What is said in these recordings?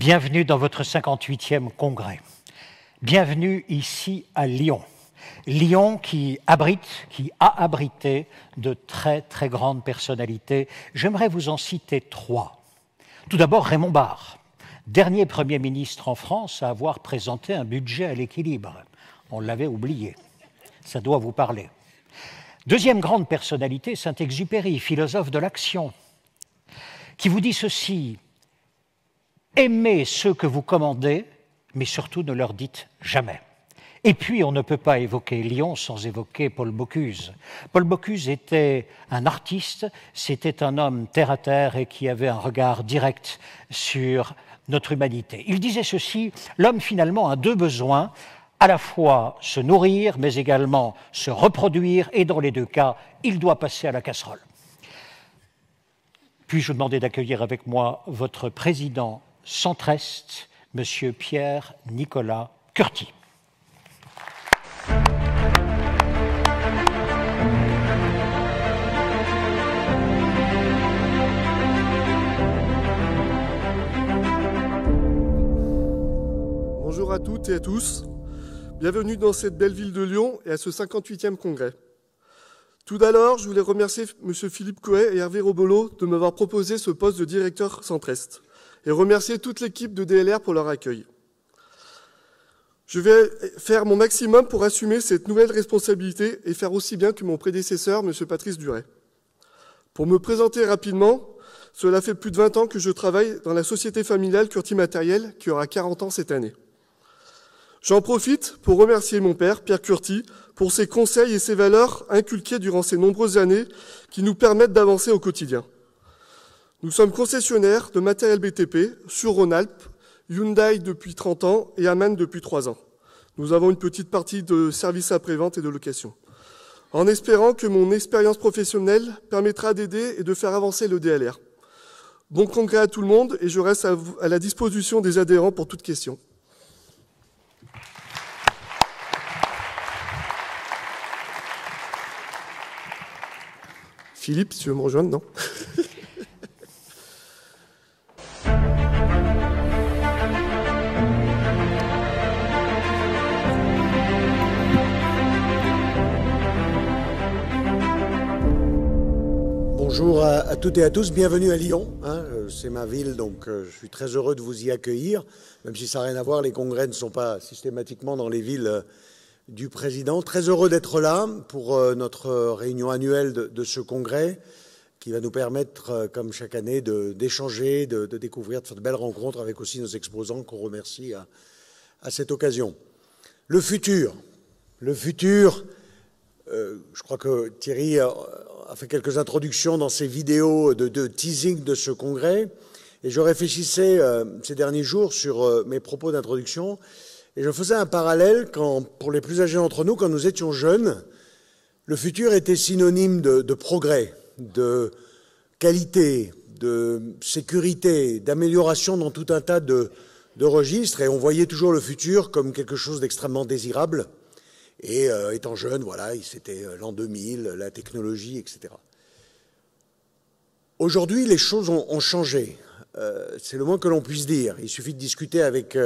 Bienvenue dans votre 58e congrès. Bienvenue ici à Lyon. Lyon qui a abrité de très très grandes personnalités. J'aimerais vous en citer trois. Tout d'abord Raymond Barre, dernier Premier ministre en France à avoir présenté un budget à l'équilibre. On l'avait oublié. Ça doit vous parler. Deuxième grande personnalité, Saint-Exupéry, philosophe de l'action, qui vous dit ceci: aimez ceux que vous commandez, mais surtout ne leur dites jamais. Et puis, on ne peut pas évoquer Lyon sans évoquer Paul Bocuse. Paul Bocuse était un artiste, c'était un homme terre-à-terre et qui avait un regard direct sur notre humanité. Il disait ceci: l'homme finalement a deux besoins, à la fois se nourrir, mais également se reproduire, et dans les deux cas, il doit passer à la casserole. Puis-je vous demander d'accueillir avec moi votre président centriste, Monsieur Pierre-Nicolas Curti. Bonjour à toutes et à tous. Bienvenue dans cette belle ville de Lyon et à ce 58e congrès. Tout d'abord, je voulais remercier M. Philippe Couet et Hervé Robolo de m'avoir proposé ce poste de directeur centre-est et remercier toute l'équipe de DLR pour leur accueil. Je vais faire mon maximum pour assumer cette nouvelle responsabilité et faire aussi bien que mon prédécesseur, M. Patrice Duret. Pour me présenter rapidement, cela fait plus de 20 ans que je travaille dans la société familiale Curti Matériel, qui aura 40 ans cette année. J'en profite pour remercier mon père, Pierre Curti, pour ses conseils et ses valeurs inculquées durant ces nombreuses années qui nous permettent d'avancer au quotidien. Nous sommes concessionnaires de matériel BTP sur Rhône-Alpes, Hyundai depuis 30 ans et Aman depuis 3 ans. Nous avons une petite partie de services après-vente et de location. En espérant que mon expérience professionnelle permettra d'aider et de faire avancer le DLR. Bon congrès à tout le monde et je reste à la disposition des adhérents pour toute question. Philippe, si tu veux me rejoindre, non? Bonjour à toutes et à tous, bienvenue à Lyon. C'est ma ville, donc je suis très heureux de vous y accueillir, même si ça n'a rien à voir, les congrès ne sont pas systématiquement dans les villes du président. Très heureux d'être là pour notre réunion annuelle de ce congrès qui va nous permettre, comme chaque année, d'échanger, de découvrir, de faire de belles rencontres avec aussi nos exposants qu'on remercie à cette occasion. Le futur, je crois que Thierry a fait quelques introductions dans ses vidéos de teasing de ce congrès et je réfléchissais ces derniers jours sur mes propos d'introduction. Et je faisais un parallèle pour les plus âgés d'entre nous, quand nous étions jeunes, le futur était synonyme de progrès, de qualité, de sécurité, d'amélioration dans tout un tas de registres. Et on voyait toujours le futur comme quelque chose d'extrêmement désirable. Et étant jeune, voilà, c'était l'an 2000, la technologie, etc. Aujourd'hui, les choses ont changé. C'est le moins que l'on puisse dire. Il suffit de discuter avec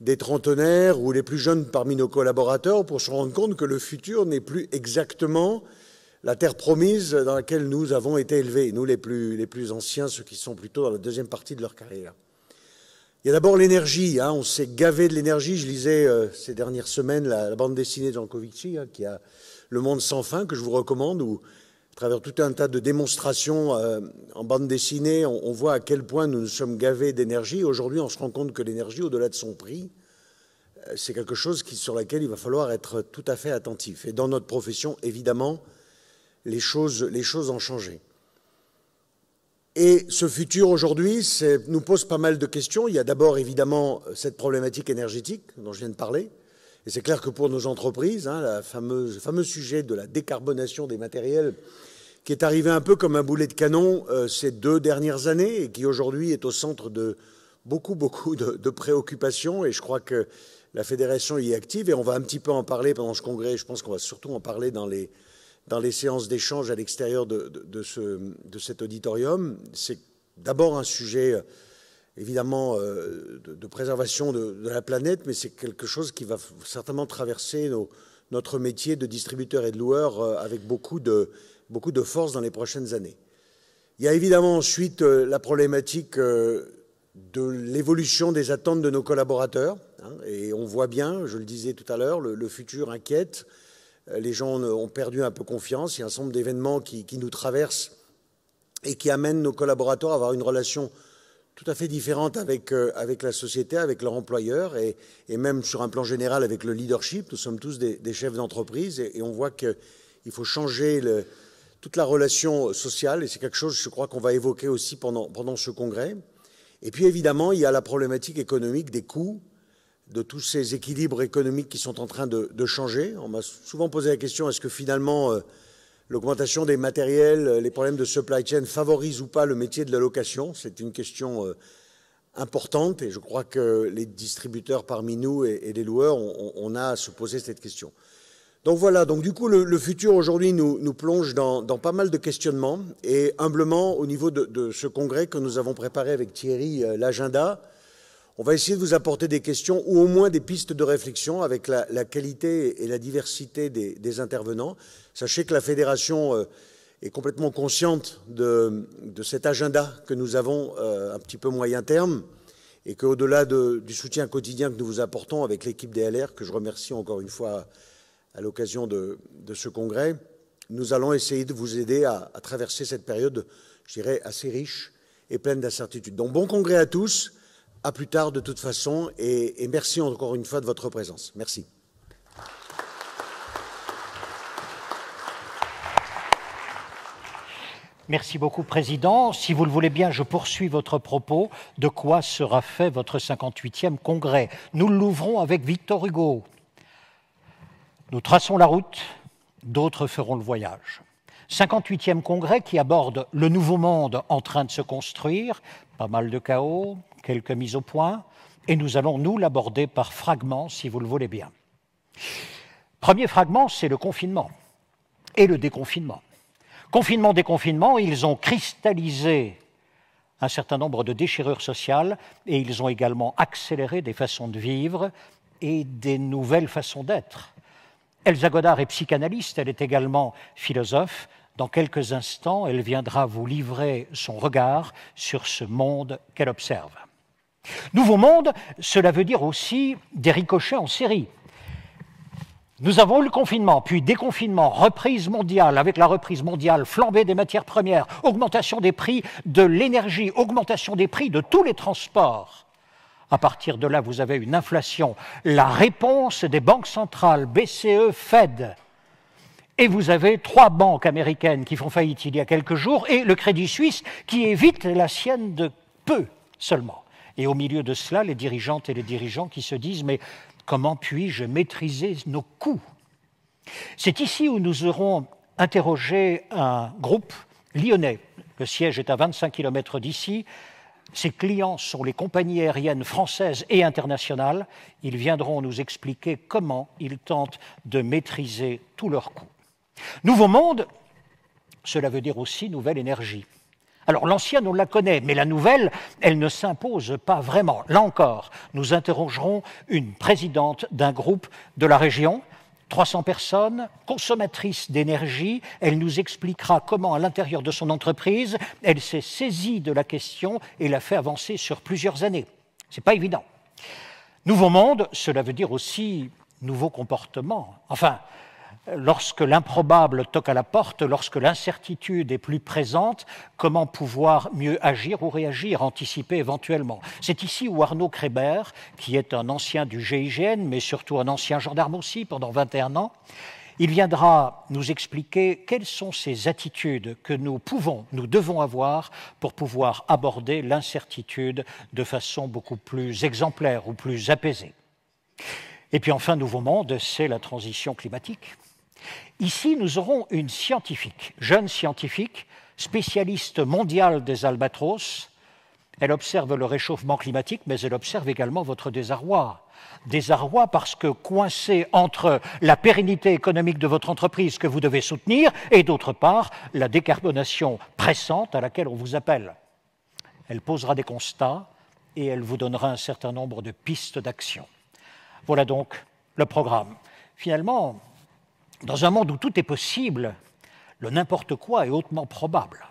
des trentenaires ou les plus jeunes parmi nos collaborateurs pour se rendre compte que le futur n'est plus exactement la terre promise dans laquelle nous avons été élevés, nous les plus anciens, ceux qui sont plutôt dans la deuxième partie de leur carrière. Il y a d'abord l'énergie, on s'est gavé de l'énergie. Je lisais ces dernières semaines la bande dessinée de Jancovici, qui a Le Monde sans fin, que je vous recommande, où à travers tout un tas de démonstrations en bande dessinée, on voit à quel point nous nous sommes gavés d'énergie. Aujourd'hui, on se rend compte que l'énergie, au-delà de son prix, c'est quelque chose sur laquelle il va falloir être tout à fait attentif. Et dans notre profession, évidemment, les choses ont changé. Et ce futur, aujourd'hui, nous pose pas mal de questions. Il y a d'abord, évidemment, cette problématique énergétique dont je viens de parler. Et c'est clair que pour nos entreprises, le fameux sujet de la décarbonation des matériels, qui est arrivé un peu comme un boulet de canon ces 2 dernières années et qui aujourd'hui est au centre de beaucoup de préoccupations. Et je crois que la Fédération y est active et on va un petit peu en parler pendant ce congrès. Je pense qu'on va surtout en parler dans les séances d'échange à l'extérieur de cet auditorium. C'est d'abord un sujet évidemment de préservation de la planète, mais c'est quelque chose qui va certainement traverser notre métier de distributeur et de loueur avec beaucoup de force dans les prochaines années. Il y a évidemment ensuite la problématique de l'évolution des attentes de nos collaborateurs, hein, et on voit bien, je le disais tout à l'heure, le futur inquiète, les gens ont perdu un peu confiance, il y a un certain nombre d'événements qui nous traversent et qui amènent nos collaborateurs à avoir une relation tout à fait différente avec la société, avec leur employeur et même sur un plan général avec le leadership. Nous sommes tous des chefs d'entreprise et on voit qu'il faut changer toute la relation sociale et c'est quelque chose, je crois, qu'on va évoquer aussi pendant ce congrès. Et puis évidemment, il y a la problématique économique des coûts, de tous ces équilibres économiques qui sont en train de changer. On m'a souvent posé la question, est-ce que finalement l'augmentation des matériels, les problèmes de supply chain favorisent ou pas le métier de la location? C'est une question importante et je crois que les distributeurs parmi nous et les loueurs, on a à se poser cette question. Donc voilà, donc du coup le futur aujourd'hui nous plonge dans pas mal de questionnements et humblement au niveau de ce congrès que nous avons préparé avec Thierry, l'agenda, on va essayer de vous apporter des questions ou au moins des pistes de réflexion avec la qualité et la diversité des intervenants. Sachez que la Fédération est complètement consciente de cet agenda que nous avons un petit peu moyen terme et qu'au-delà du soutien quotidien que nous vous apportons avec l'équipe des LR, que je remercie encore une fois à l'occasion de ce congrès, nous allons essayer de vous aider à traverser cette période, je dirais, assez riche et pleine d'incertitudes. Donc bon congrès à tous, à plus tard de toute façon, et merci encore une fois de votre présence. Merci. Merci beaucoup, Président. Si vous le voulez bien, je poursuis votre propos. De quoi sera fait votre 58e congrès? Nous l'ouvrons avec Victor Hugo. Nous traçons la route, d'autres feront le voyage. 58e congrès qui aborde le nouveau monde en train de se construire, pas mal de chaos, quelques mises au point, et nous allons, nous, l'aborder par fragments, si vous le voulez bien. Premier fragment, c'est le confinement et le déconfinement. Confinement, déconfinement, ils ont cristallisé un certain nombre de déchirures sociales et ils ont également accéléré des façons de vivre et des nouvelles façons d'être. Elsa Godard est psychanalyste, elle est également philosophe. Dans quelques instants, elle viendra vous livrer son regard sur ce monde qu'elle observe. Nouveau monde, cela veut dire aussi des ricochets en série. Nous avons eu le confinement, puis déconfinement, reprise mondiale, avec la reprise mondiale, flambée des matières premières, augmentation des prix de l'énergie, augmentation des prix de tous les transports. À partir de là, vous avez une inflation. La réponse des banques centrales, BCE, Fed. Et vous avez 3 banques américaines qui font faillite il y a quelques jours et le Crédit Suisse qui évite la sienne de peu seulement. Et au milieu de cela, les dirigeantes et les dirigeants qui se disent « mais comment puis-je maîtriser nos coûts ?» C'est ici où nous aurons interrogé un groupe lyonnais. Le siège est à 25 km d'ici. Ses clients sont les compagnies aériennes françaises et internationales. Ils viendront nous expliquer comment ils tentent de maîtriser tous leurs coûts. Nouveau monde, cela veut dire aussi nouvelle énergie. Alors l'ancienne, on la connaît, mais la nouvelle, elle ne s'impose pas vraiment. Là encore, nous interrogerons une présidente d'un groupe de la région, 300 personnes, consommatrice d'énergie. Elle nous expliquera comment, à l'intérieur de son entreprise, elle s'est saisie de la question et l'a fait avancer sur plusieurs années. Ce n'est pas évident. Nouveau monde, cela veut dire aussi nouveau comportement. Enfin, lorsque l'improbable toque à la porte, lorsque l'incertitude est plus présente, comment pouvoir mieux agir ou réagir, anticiper éventuellement. C'est ici où Arnaud Kréber, qui est un ancien du GIGN, mais surtout un ancien gendarme aussi pendant 21 ans, il viendra nous expliquer quelles sont ces attitudes que nous devons avoir pour pouvoir aborder l'incertitude de façon beaucoup plus exemplaire ou plus apaisée. Et puis enfin, nouveau monde, c'est la transition climatique. Ici, nous aurons une scientifique, jeune scientifique, spécialiste mondiale des albatros. Elle observe le réchauffement climatique, mais elle observe également votre désarroi. Désarroi parce que coincé entre la pérennité économique de votre entreprise que vous devez soutenir et d'autre part, la décarbonation pressante à laquelle on vous appelle. Elle posera des constats et elle vous donnera un certain nombre de pistes d'action. Voilà donc le programme. Finalement, dans un monde où tout est possible, le n'importe quoi est hautement probable.